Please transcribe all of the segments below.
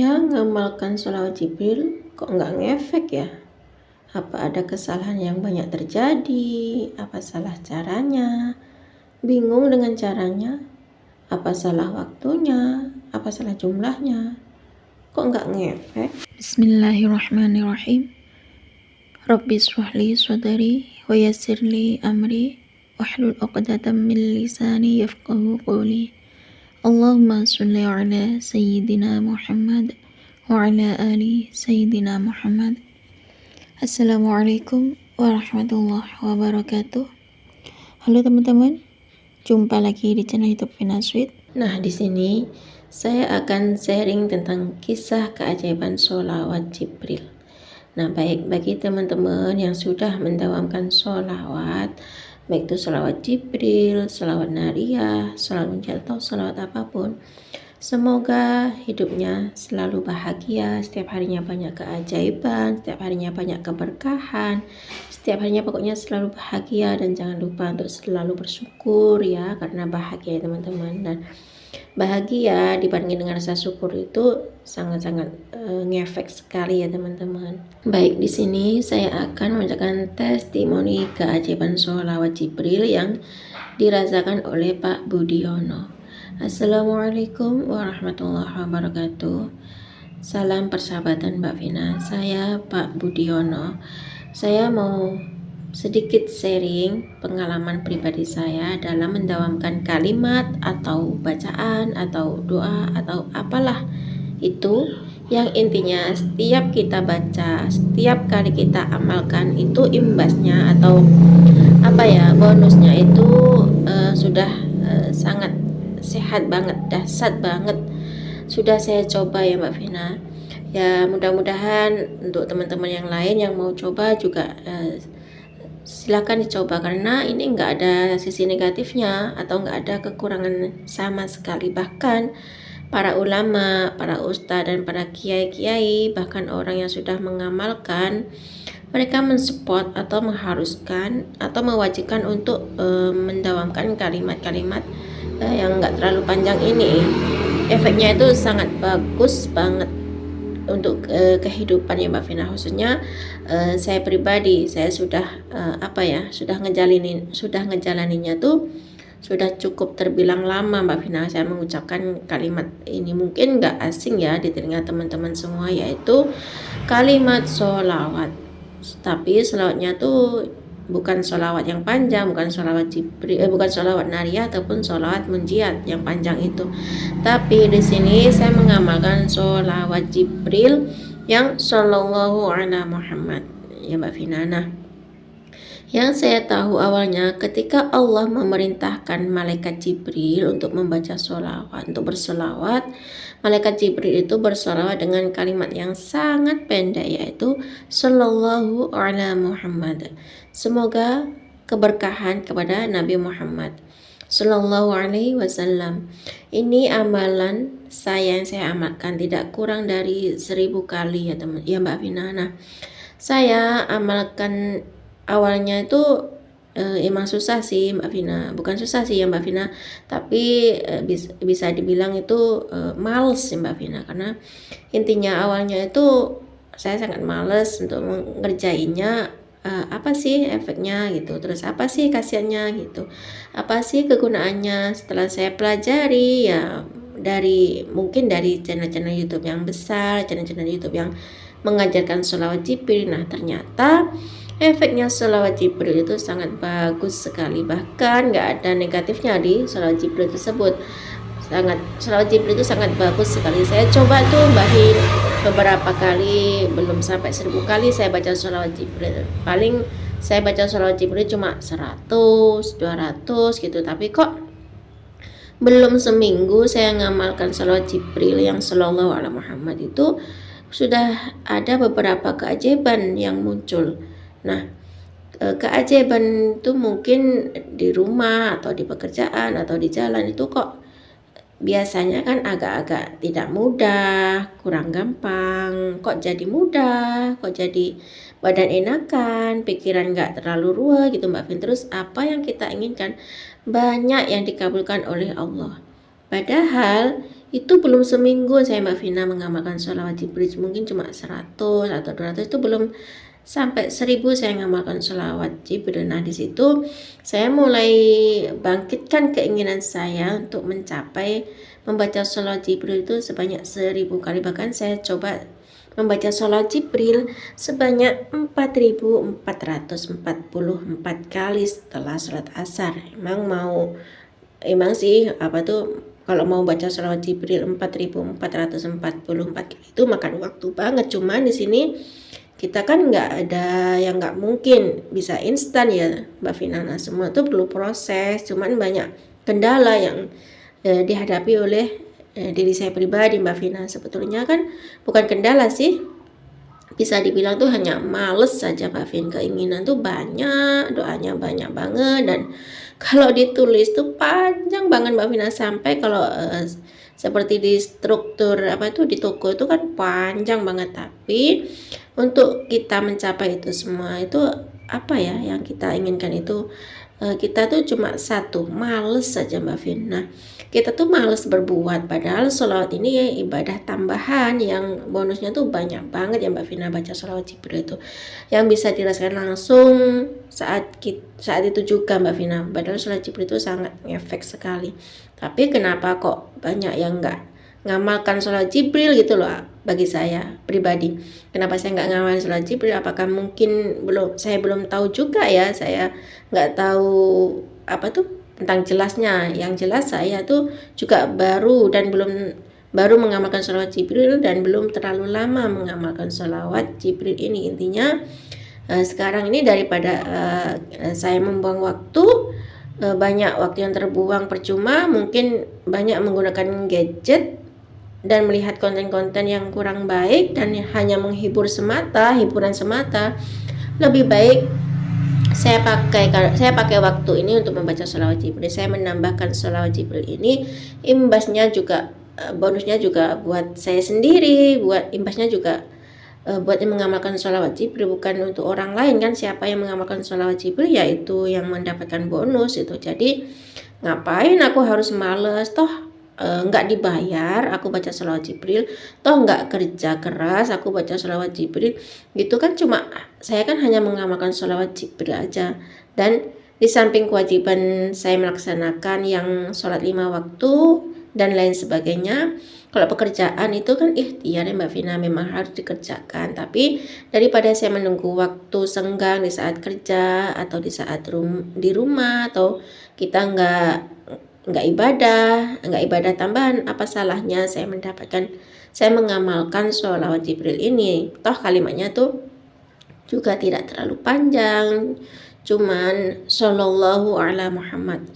Saya ngamalkan sholawat Jibril kok nggak ngefek ya? Apa ada kesalahan yang banyak terjadi? Apa salah caranya? Bingung dengan caranya? Apa salah waktunya? Apa salah jumlahnya? Kok nggak ngefek? Bismillahirrahmanirrahim. Rabbi shrahli sadri wa yassirli amri wahlul 'uqdatam min lisani yafqahu qawli. Allahumma shalli ala sayyidina Muhammad wa ala ali sayyidina Muhammad. Assalamualaikum warahmatullahi wabarakatuh. Halo teman-teman, jumpa lagi di channel YouTube Finasweet. Nah, di sini saya akan sharing tentang kisah keajaiban sholawat Jibril. Nah, baik bagi teman-teman yang sudah mendawamkan sholawat, baik itu sholawat Jibril, sholawat Nariyah, sholawat Munjiat atau sholawat apapun, semoga hidupnya selalu bahagia, setiap harinya banyak keajaiban, setiap harinya banyak keberkahan, setiap harinya pokoknya selalu bahagia. Dan jangan lupa untuk selalu bersyukur ya, karena bahagia ya teman-teman. Dan bahagia dibandingin dengan rasa syukur itu sangat-sangat ngefek sekali ya teman-teman. Baik, di sini saya akan membacakan testimoni keajaiban sholawat Jibril yang dirasakan oleh Pak Budiono. Assalamualaikum warahmatullahi wabarakatuh. Salam persahabatan Mbak Vina. Saya Pak Budiono. Saya mau sedikit sharing pengalaman pribadi saya dalam mendawamkan kalimat atau bacaan atau doa atau apalah itu, yang intinya setiap kita baca, setiap kali kita amalkan itu imbasnya atau bonusnya itu sudah sangat sehat banget, dahsyat banget. Sudah saya coba ya Mbak Vina. Ya mudah-mudahan untuk teman-teman yang lain yang mau coba juga silakan dicoba, karena ini nggak ada sisi negatifnya atau nggak ada kekurangan sama sekali. Bahkan para ulama, para ustadz dan para kiai-kiai, bahkan orang yang sudah mengamalkan, mereka mensupport atau mengharuskan atau mewajibkan untuk mendawamkan kalimat-kalimat yang nggak terlalu panjang ini. Efeknya itu sangat bagus banget untuk kehidupan ya Mbak Vina. Khususnya saya pribadi, saya sudah sudah ngejalaninya tuh sudah cukup terbilang lama Mbak Vina. Saya mengucapkan kalimat ini mungkin nggak asing ya di telinga teman-teman semua, yaitu kalimat sholawat. Tapi sholawatnya tuh bukan sholawat yang panjang, bukan sholawat Jibril, bukan sholawat Nariyah ataupun sholawat Munjiat yang panjang itu. Tapi di sini saya mengamalkan sholawat Jibril yang Shallallahu Alaihi Muhammad ya Mbak Vina. Nah, yang saya tahu awalnya ketika Allah memerintahkan malaikat Jibril untuk membaca sholawat, untuk bersolawat, malaikat Jibril itu bersolawat dengan kalimat yang sangat pendek, yaitu Sallallahu Alaihi Muhammad. Semoga keberkahan kepada Nabi Muhammad Sallallahu Alaihi Wasallam. Ini amalan saya yang saya amalkan tidak kurang dari 1000 kali ya teman, ya Mbak Vina. Nah, saya amalkan awalnya itu emang susah sih Mbak Vina, bukan susah sih ya Mbak Vina, tapi bisa dibilang itu males ya Mbak Vina, karena intinya awalnya itu saya sangat males untuk mengerjainnya. Apa sih efeknya gitu, terus apa sih khasiatnya gitu, apa sih kegunaannya. Setelah saya pelajari ya mungkin dari channel-channel YouTube yang besar, channel-channel YouTube yang mengajarkan sholawat Jibril, nah ternyata efeknya sholawat Jibril itu sangat bagus sekali, bahkan nggak ada negatifnya di sholawat Jibril tersebut. Sholawat Jibril itu sangat bagus sekali. Saya coba tuh bahin beberapa kali, belum sampai 1000 kali saya baca sholawat Jibril. Paling saya baca sholawat Jibril cuma 100, 200 gitu. Tapi kok belum seminggu saya ngamalkan sholawat Jibril yang Shallallahu Alaihi Muhammad itu sudah ada beberapa keajaiban yang muncul. Nah, keajaiban itu mungkin di rumah atau di pekerjaan atau di jalan itu kok biasanya kan agak-agak tidak mudah, kurang gampang, kok jadi mudah, kok jadi badan enakan, pikiran nggak terlalu ruwet gitu Mbak Vin. Terus apa yang kita inginkan banyak yang dikabulkan oleh Allah. Padahal Itu belum seminggu saya Mbak Vina mengamalkan sholawat Jibril, mungkin cuma 100 atau 200, itu belum sampai 1000 saya ngamalkan sholawat Jibril. Nah di situ saya mulai bangkitkan keinginan saya untuk mencapai membaca sholawat Jibril itu sebanyak 1000 kali. Bahkan saya coba membaca sholawat Jibril sebanyak 4444 kali setelah sholat asar. Emang sih kalau mau baca sholawat Jibril 4444 kali itu makan waktu banget. Cuman di sini kita kan nggak ada yang nggak mungkin bisa instan ya Mbak Vina. Nah, semua itu perlu proses. Cuman banyak kendala yang dihadapi oleh diri saya pribadi Mbak Vina. Sebetulnya kan bukan kendala sih, bisa dibilang tuh hanya males saja Mbak Vin. Keinginan tuh banyak, doanya banyak banget, dan kalau ditulis tuh panjang banget Mbak Vina, sampai kalau seperti di struktur di toko itu kan panjang banget. Tapi untuk kita mencapai itu semua itu yang kita inginkan itu kita tuh cuma satu, males saja Mbak Vin. Nah, kita tuh males berbuat, padahal sholawat ini ibadah tambahan yang bonusnya tuh banyak banget ya Mbak Vina. Baca sholawat Jibril itu yang bisa dirasakan langsung saat itu juga Mbak Vina. Padahal sholawat Jibril itu sangat ngefek sekali. Tapi kenapa kok banyak yang nggak ngamalkan sholawat Jibril gitu loh, bagi saya pribadi. Kenapa saya nggak ngamalkan sholawat Jibril? Apakah mungkin saya belum tahu juga ya, saya nggak tahu tentang jelasnya. Yang jelas saya tuh juga baru mengamalkan sholawat Jibril dan belum terlalu lama mengamalkan sholawat Jibril ini. Intinya sekarang ini daripada saya membuang waktu, banyak waktu yang terbuang percuma, mungkin banyak menggunakan gadget dan melihat konten-konten yang kurang baik dan hanya hiburan semata, lebih baik saya pakai waktu ini untuk membaca sholawat Jibril. Saya menambahkan sholawat Jibril ini, imbasnya juga bonusnya juga buat saya sendiri, imbasnya juga buat yang mengamalkan sholawat Jibril, bukan untuk orang lain kan. Siapa yang mengamalkan sholawat Jibril yaitu yang mendapatkan bonus itu. Jadi ngapain aku harus males, toh nggak dibayar aku baca sholawat Jibril, toh nggak kerja keras aku baca sholawat Jibril gitu kan. Cuma saya kan hanya mengamalkan sholawat Jibril aja. Dan di samping kewajiban saya melaksanakan yang sholat 5 waktu dan lain sebagainya, kalau pekerjaan itu kan ikhtiar ya Mbak Vina, memang harus dikerjakan. Tapi daripada saya menunggu waktu senggang di saat kerja atau di saat di rumah, atau kita nggak ibadah tambahan, apa salahnya saya mengamalkan sholawat Jibril ini? Toh kalimatnya tuh juga tidak terlalu panjang, cuman sallallahu ala Muhammad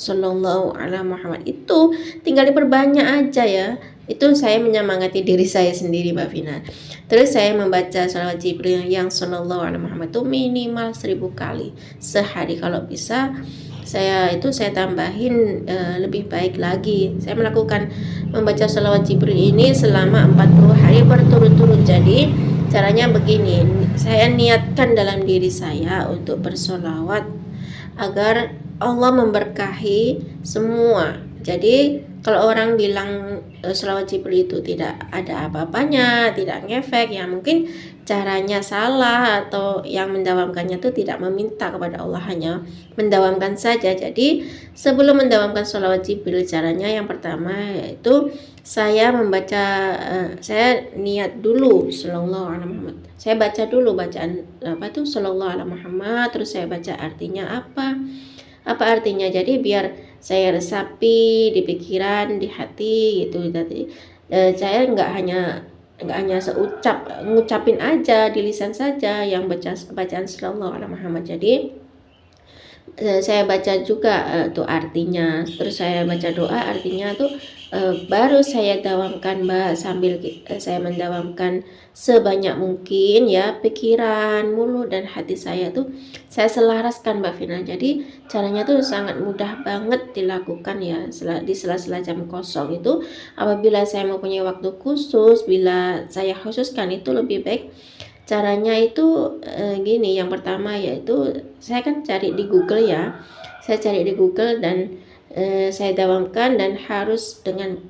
itu tinggal diperbanyak aja ya. Itu saya menyemangati diri saya sendiri Mbak Vina. Terus saya membaca sholawat Jibril yang sallallahu ala Muhammad itu minimal 1000 kali sehari. Kalau bisa saya tambahin lebih baik lagi. Saya melakukan membaca sholawat Jibril ini selama 40 hari berturut-turut. Jadi caranya begini, saya niatkan dalam diri saya untuk bersolawat agar Allah memberkahi semua. Jadi kalau orang bilang sholawat Jibril itu tidak ada apa-apanya, tidak ngefek, ya mungkin caranya salah, atau yang mendawamkannya itu tidak meminta kepada Allah, hanya mendawamkan saja. Jadi sebelum mendawamkan sholawat Jibril, caranya yang pertama yaitu saya saya niat dulu sallallahu alaihi Muhammad. Saya baca dulu bacaan sallallahu alaihi Muhammad, terus saya baca artinya apa artinya. Jadi biar saya resapi di pikiran, di hati gitu. Jadi saya nggak hanya ngucapin aja di lisan saja yang bacaan sallallahu alaihi Muhammad. Jadi saya baca juga tuh artinya, terus saya baca doa artinya tuh, baru saya dawamkan sambil saya mendawamkan sebanyak mungkin ya, pikiran, mulut dan hati saya tuh saya selaraskan Mbak Vina. Jadi caranya tuh sangat mudah banget dilakukan ya, di sela-sela jam kosong itu. Apabila saya mempunyai waktu khusus, bila saya khususkan itu lebih baik. Caranya itu gini, yang pertama yaitu saya kan cari di Google ya. Saya cari di Google dan saya dawamkan, dan harus dengan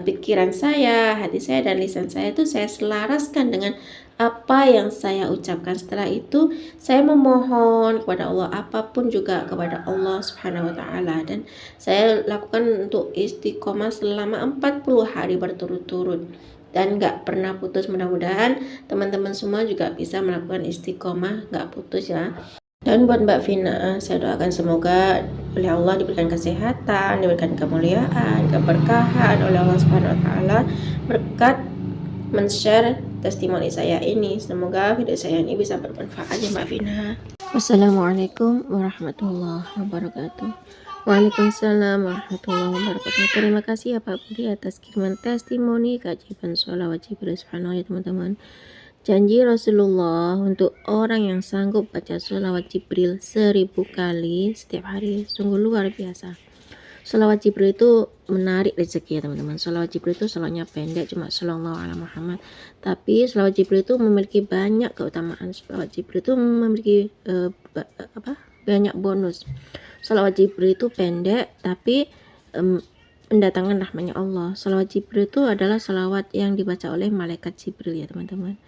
pikiran saya, hati saya, dan lisan saya itu saya selaraskan dengan apa yang saya ucapkan. Setelah itu saya memohon kepada Allah, apapun juga kepada Allah Subhanahu wa taala, dan saya lakukan untuk istiqomah selama 40 hari berturut-turut dan nggak pernah putus. Mudah-mudahan teman-teman semua juga bisa melakukan istiqomah nggak putus ya. Dan buat Mbak Vina, saya doakan semoga oleh Allah diberikan kesehatan, diberikan kemuliaan, keberkahan oleh Allah Subhanahu wa taala berkat men-share testimoni saya ini. Semoga video saya ini bisa bermanfaat ya Mbak Vina. Wassalamualaikum warahmatullahi wabarakatuh. Waalaikumsalam warahmatullahi wabarakatuh. Terima kasih ya Pak Budi atas kiriman testimoni keajaiban sholawat Jibril subhanahu ya teman-teman. Janji Rasulullah untuk orang yang sanggup baca sholawat Jibril 1000 kali setiap hari sungguh luar biasa. Sholawat Jibril itu menarik rezeki ya teman-teman. Sholawat Jibril itu sholawatnya pendek, cuma Shallallahu alaihi Muhammad. Tapi sholawat Jibril itu memiliki banyak keutamaan. Sholawat Jibril itu memiliki banyak bonus. Sholawat Jibril itu pendek tapi mendatangkan rahmatnya Allah. Sholawat Jibril itu adalah sholawat yang dibaca oleh malaikat Jibril ya teman-teman.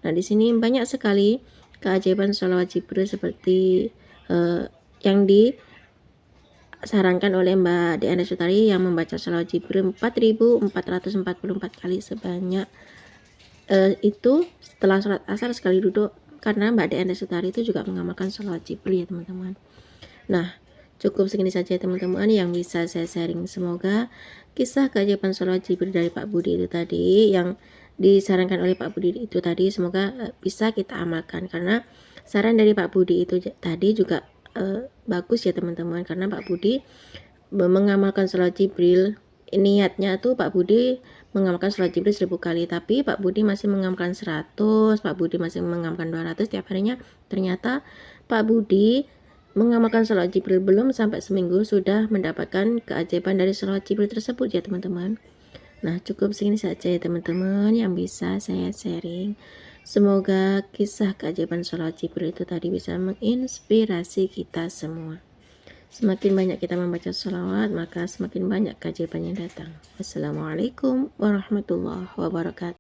Nah di sini banyak sekali keajaiban sholawat Jibril seperti yang disarankan oleh Mbak Deanda Sutari yang membaca sholawat Jibril 4444 kali sebanyak itu setelah sholat asar sekali duduk, karena Mbak Deanda Sutari itu juga mengamalkan sholawat Jibril ya teman-teman. Nah cukup segini saja teman-teman yang bisa saya sharing. Semoga kisah keajaiban sholawat Jibril dari Pak Budi itu tadi, yang disarankan oleh Pak Budi itu tadi, semoga bisa kita amalkan, karena saran dari Pak Budi itu tadi juga bagus ya teman-teman, karena Pak Budi mengamalkan sholawat Jibril, niatnya tuh Pak Budi mengamalkan sholawat Jibril 1000 kali, tapi Pak Budi masih mengamalkan 100, Pak Budi masih mengamalkan 200 tiap harinya. Ternyata Pak Budi mengamalkan sholawat Jibril belum sampai seminggu sudah mendapatkan keajaiban dari sholawat Jibril tersebut ya teman-teman. Nah cukup segini saja ya teman-teman yang bisa saya sharing. Semoga kisah keajaiban sholawat Jibril itu tadi bisa menginspirasi kita semua. Semakin banyak kita membaca sholawat, maka semakin banyak keajaiban yang datang. Wassalamualaikum warahmatullahi wabarakatuh.